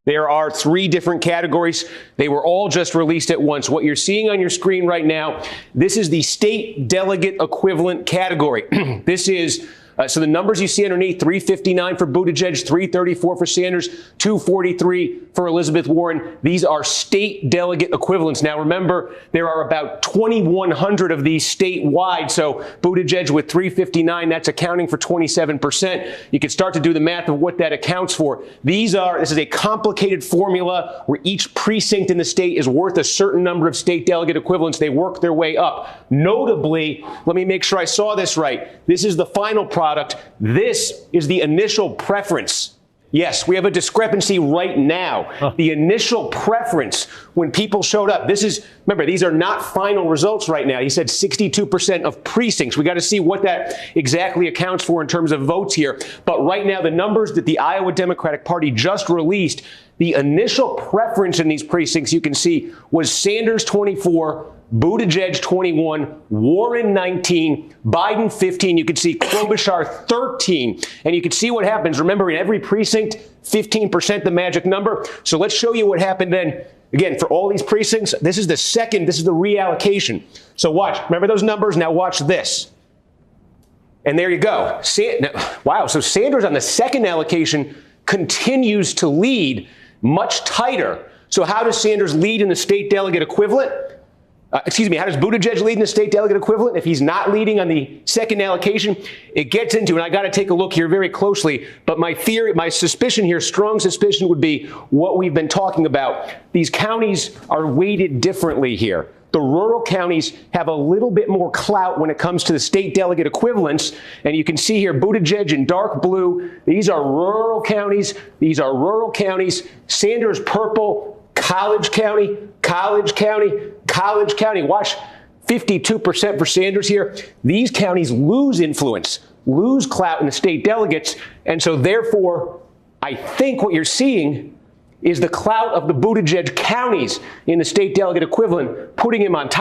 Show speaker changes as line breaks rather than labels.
There are 3 different categories. They were all just released at once. What you're seeing on your screen right now, this is the state delegate equivalent category. This is so the numbers you see underneath, 359 for Buttigieg, 334 for Sanders, 243 for Elizabeth Warren. These are state delegate equivalents. Now, remember, there are about 2,100 of these statewide. So Buttigieg with 359, that's accounting for 27%. You can start to do the math of what that accounts for. This is a complicated formula where each precinct in the state is worth a certain number of state delegate equivalents. They work their way up. Notably, let me make sure I saw this right. This is the final product. This is the initial preference. Yes, we have a discrepancy right now. The initial preference when people showed up. Remember, these are not final results right now. He said 62% of precincts. We got to see what that exactly accounts for in terms of votes here. But right now, the numbers that the Iowa Democratic Party just released, the initial preference in these precincts, you can see, was Sanders 24, Buttigieg 21, Warren 19, Biden 15. You can see Klobuchar 13. And you can see what happens. Remember, in every precinct, 15% the magic number. So let's show you what happened then. Again, for all these precincts, this is the reallocation. So watch. Remember those numbers? Now watch this. And there you go. Wow. So Sanders on the second allocation continues to lead much tighter. So how does Sanders lead in the state delegate equivalent? How does Buttigieg lead in the state delegate equivalent if he's not leading on the second allocation? It gets into, and I got to take a look here very closely, but my theory, my suspicion here, strong suspicion would be what we've been talking about. These counties are weighted differently here. The rural counties have a little bit more clout when it comes to the state delegate equivalents. And you can see here, Buttigieg in dark blue. These are rural counties. Sanders purple, College County. Watch, 52% for Sanders here. These counties lose influence, lose clout in the state delegates. And so therefore, I think what you're seeing is the clout of the Buttigieg counties in the state delegate equivalent, putting him on top.